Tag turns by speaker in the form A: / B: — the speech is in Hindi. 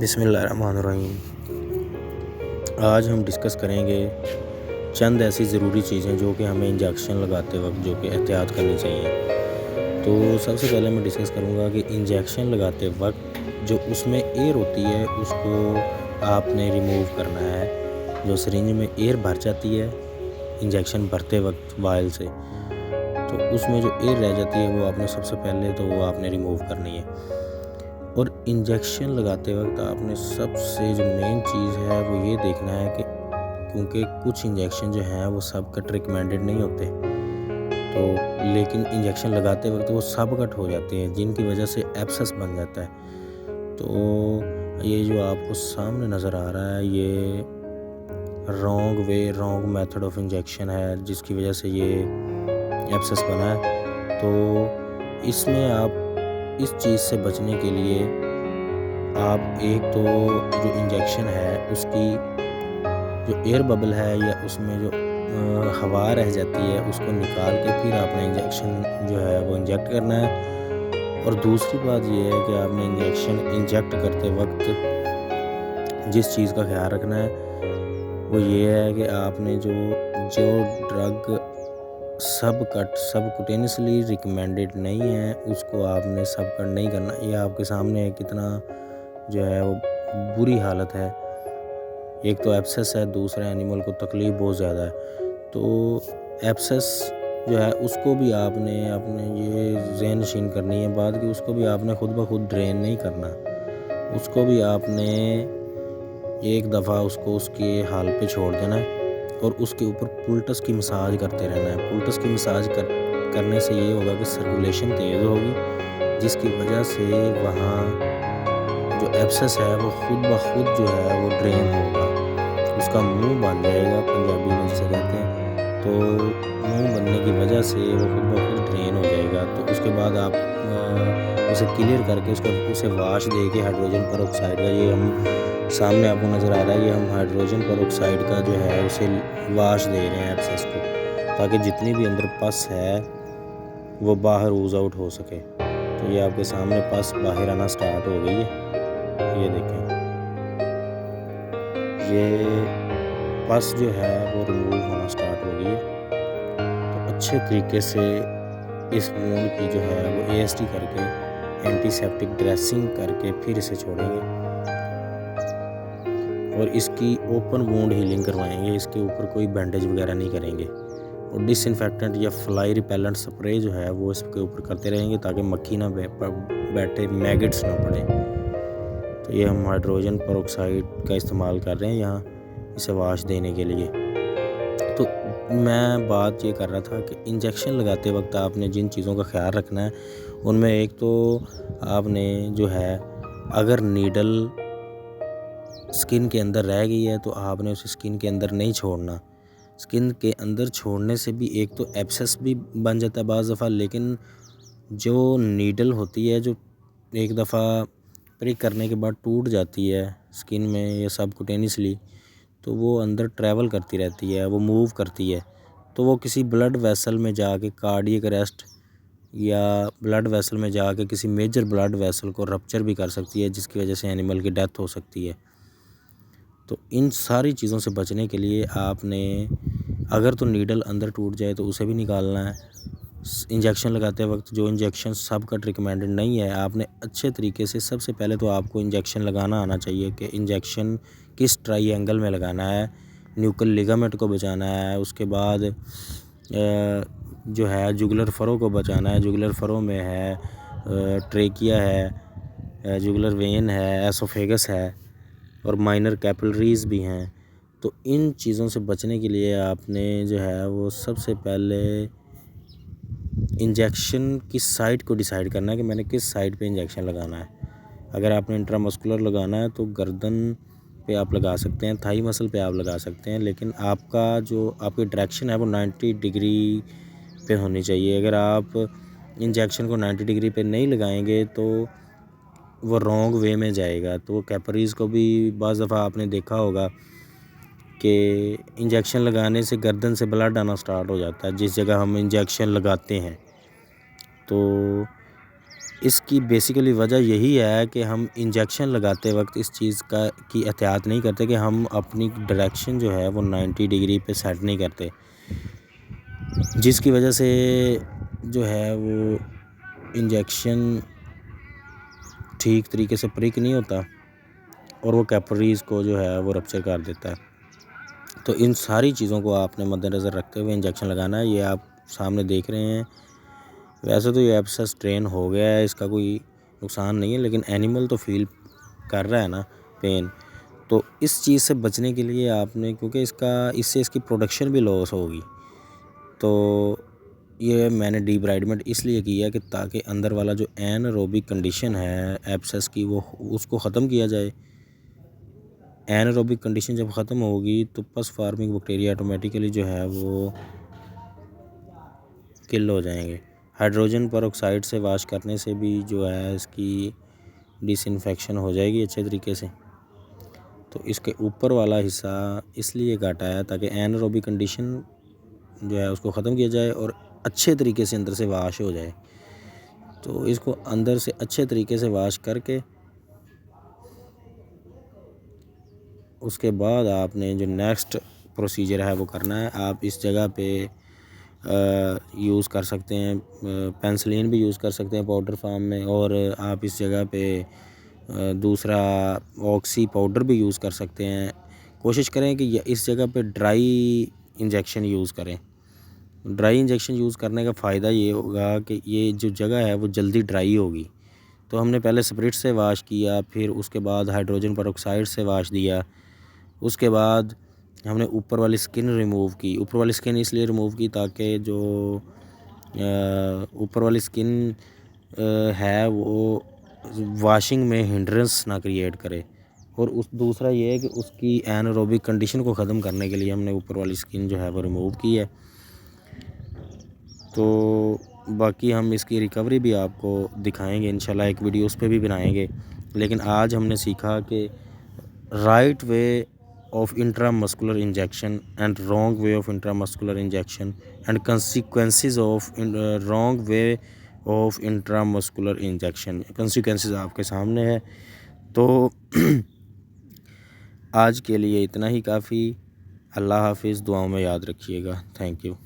A: बिस्मिल्लाहिर्रहमानिर्रहीम। आज हम डिस्कस करेंगे चंद ऐसी ज़रूरी चीज़ें जो कि हमें इंजेक्शन लगाते वक्त जो कि एहतियात करनी चाहिए। तो सबसे पहले मैं डिस्कस करूँगा कि इंजेक्शन लगाते वक्त जो उसमें एयर होती है उसको आपने रिमूव करना है। जो सिरिंज में एयर भर जाती है इंजेक्शन भरते वक्त वायल से, तो उसमें जो एयर रह जाती है वो आपने सबसे पहले तो वो आपने रिमूव करनी है। और इंजेक्शन लगाते वक्त आपने सबसे जो मेन चीज़ है वो ये देखना है कि क्योंकि कुछ इंजेक्शन जो हैं वो सब कट रिकमेंडेड नहीं होते, तो लेकिन इंजेक्शन लगाते वक्त वो सब कट हो जाते हैं जिनकी वजह से एब्सेस बन जाता है। तो ये जो आपको सामने नज़र आ रहा है ये रॉन्ग मेथड ऑफ इंजेक्शन है जिसकी वजह से ये एब्सेस बना है। तो इसमें आप इस चीज़ से बचने के लिए आप एक तो जो इंजेक्शन है उसकी जो एयर बबल है या उसमें जो हवा रह जाती है उसको निकाल के फिर आपने इंजेक्शन जो है वो इंजेक्ट करना है। और दूसरी बात ये है कि आपने इंजेक्शन इंजेक्ट करते वक्त जिस चीज़ का ख्याल रखना है वो ये है कि आपने जो ड्रग सबकुटेनियसली रिकमेंडेड नहीं है उसको आपने सब कट नहीं करना। ये आपके सामने है कितना जो है वो बुरी हालत है। एक तो एब्सेस है, दूसरा एनिमल को तकलीफ़ बहुत ज़्यादा है। तो एब्सेस जो है उसको भी आपने अपने ये ज़हन नशीन करनी है बात कि उसको भी आपने खुद ब खुद ड्रेन नहीं करना, उसको भी आपने एक दफ़ा उसको उसके हाल पे छोड़ देना है और उसके ऊपर पुलटस की मसाज करते रहना है। पुलटस की मसाज करने से ये होगा कि सर्कुलेशन तेज़ होगी जिसकी वजह से वहाँ जो एब्सेस है वो खुद ब खुद जो है वो ड्रेन होगा, उसका मुंह बन जाएगा पंजाबी में जिसे कहते हैं। तो मुंह बनने की वजह से वो खुद ब खुद ड्रेन हो जाएगा। तो उसके बाद आप उसे क्लियर करके उसे वाश दे के हाइड्रोजन पेरोक्साइड का ये हम सामने आपको नज़र आ रहा है, ये हम हाइड्रोजन पेरोक्साइड का जो है उसे वाश दे रहे हैं एब्सेस को, ताकि जितनी भी अंदर पस है वो बाहर ऊज़ आउट हो सके। तो ये आपके सामने पस बाहर आना स्टार्ट हो गई है, ये देखें, ये पस जो है वो रिमूव होना स्टार्ट हो गई है। तो अच्छे तरीके से इस वूंड की जो है वो AST करके एंटीसेप्टिक ड्रेसिंग करके फिर इसे छोड़ेंगे और इसकी ओपन वूंड हीलिंग करवाएंगे। इसके ऊपर कोई बैंडेज वगैरह नहीं करेंगे और डिसइंफेक्टेंट या फ्लाई रिपेलेंट स्प्रे जो है वो इसके ऊपर करते रहेंगे ताकि मक्खी ना बैठे, मैगट्स ना पड़े। तो ये हम हाइड्रोजन पेरोक्साइड का इस्तेमाल कर रहे हैं यहाँ इसे वाश देने के लिए। तो मैं बात ये कर रहा था कि इंजेक्शन लगाते वक्त आपने जिन चीज़ों का ख्याल रखना है उनमें एक तो आपने जो है अगर नीडल स्किन के अंदर रह गई है तो आपने उसे स्किन के अंदर नहीं छोड़ना। स्किन के अंदर छोड़ने से भी एक तो एब्सेस भी बन जाता है बाज़ दफ़ा, लेकिन जो नीडल होती है जो एक दफ़ा प्रिक करने के बाद टूट जाती है स्किन में या सबकुटेनियसली, तो वो अंदर ट्रैवल करती रहती है, वो मूव करती है, तो वो किसी ब्लड वेसल में जाके कार्डियक अरेस्ट या ब्लड वेसल में जाके किसी मेजर ब्लड वेसल को रप्चर भी कर सकती है जिसकी वजह से एनिमल की डेथ हो सकती है। तो इन सारी चीज़ों से बचने के लिए आपने अगर तो नीडल अंदर टूट जाए तो उसे भी निकालना है। इंजेक्शन लगाते वक्त जो इंजेक्शन सब कट रिकमेंडेड नहीं है आपने अच्छे तरीके से सबसे पहले तो आपको इंजेक्शन लगाना आना चाहिए कि इंजेक्शन किस ट्रायंगल में लगाना है, न्यूक्ल लिगामेंट को बचाना है, उसके बाद जो है जुगुलर फरो को बचाना है। जुगुलर फरो में है ट्रेकिया है, जुगुलर वेन है, एसोफेगस है और माइनर कैपिलरीज़ भी हैं। तो इन चीज़ों से बचने के लिए आपने जो है वो सबसे पहले इंजेक्शन की साइट को डिसाइड करना है कि मैंने किस साइड पे इंजेक्शन लगाना है। अगर आपने इंट्रामस्कुलर लगाना है तो गर्दन पे आप लगा सकते हैं, थाई मसल पे आप लगा सकते हैं, लेकिन आपका जो आपकी डायरेक्शन है वो 90 डिग्री पे होनी चाहिए। अगर आप इंजेक्शन को 90 डिग्री पे नहीं लगाएंगे तो वो रॉन्ग वे में जाएगा। तो कैपरीज़ को भी बाज़ दफ़ा आपने देखा होगा कि इंजेक्शन लगाने से गर्दन से ब्लड आना स्टार्ट हो जाता है जिस जगह हम इंजेक्शन लगाते हैं। तो इसकी बेसिकली वजह यही है कि हम इंजेक्शन लगाते वक्त इस चीज़ की एहतियात नहीं करते कि हम अपनी डायरेक्शन जो है वो 90 डिग्री पे सेट नहीं करते, जिसकी वजह से जो है वो इंजेक्शन ठीक तरीके से प्रिक नहीं होता और वो कैपिलरीज़ को जो है वो रप्चर कर देता है। तो इन सारी चीज़ों को आपने मद्देनज़र रखते हुए इंजेक्शन लगाना है। ये आप सामने देख रहे हैं। वैसे तो ये एब्सेस ट्रेन हो गया है, इसका कोई नुकसान नहीं है, लेकिन एनिमल तो फील कर रहा है ना पेन। तो इस चीज़ से बचने के लिए आपने, क्योंकि इससे इसकी प्रोडक्शन भी लॉस होगी, तो ये मैंने डीब्राइडमेंट इसलिए किया कि ताकि अंदर वाला जो एनारोबिक कंडीशन है एब्सेस की वो उसको ख़त्म किया जाए। एनारोबिक कंडीशन जब ख़त्म होगी तो पस फार्मिंग बैक्टीरिया ऑटोमेटिकली जो है वो किल हो जाएंगे। हाइड्रोजन परऑक्साइड से वाश करने से भी जो है इसकी डिसइंफेक्शन हो जाएगी अच्छे तरीके से। तो इसके ऊपर वाला हिस्सा इसलिए काटा है ताकि एनारोबिक कंडीशन जो है उसको ख़त्म किया जाए और अच्छे तरीके से अंदर से वाश हो जाए। तो इसको अंदर से अच्छे तरीके से वाश करके उसके बाद आपने जो नेक्स्ट प्रोसीजर है वो करना है। आप इस जगह पे यूज़ कर सकते हैं, पेंसिलिन भी यूज़ कर सकते हैं पाउडर फॉर्म में, और आप इस जगह पे दूसरा ऑक्सी पाउडर भी यूज़ कर सकते हैं। कोशिश करें कि इस जगह पे ड्राई इंजेक्शन यूज़ करें। ड्राई इंजेक्शन यूज़ करने का फ़ायदा ये होगा कि ये जो जगह है वो जल्दी ड्राई होगी। तो हमने पहले स्प्रिट से वाश किया, फिर उसके बाद हाइड्रोजन परऑक्साइड से वाश दिया, उसके बाद हमने ऊपर वाली स्किन रिमूव की। ऊपर वाली स्किन इसलिए रिमूव की ताकि जो ऊपर वाली स्किन है वो वाशिंग में हिंड्रेंस ना क्रिएट करे, और उस दूसरा ये है कि उसकी एनारोबिक कंडीशन को ख़त्म करने के लिए हमने ऊपर वाली स्किन जो है वो रिमूव की है। तो बाकी हम इसकी रिकवरी भी आपको दिखाएंगे इंशाल्लाह, एक वीडियो उस पर भी बनाएंगे। लेकिन आज हमने सीखा कि right way of intramuscular injection and wrong way of intramuscular injection and consequences of wrong way of intramuscular injection। consequences आपके सामने है। तो आज के लिए इतना ही काफ़ी। अल्लाह हाफिज़, दुआओं में याद रखिएगा। Thank you.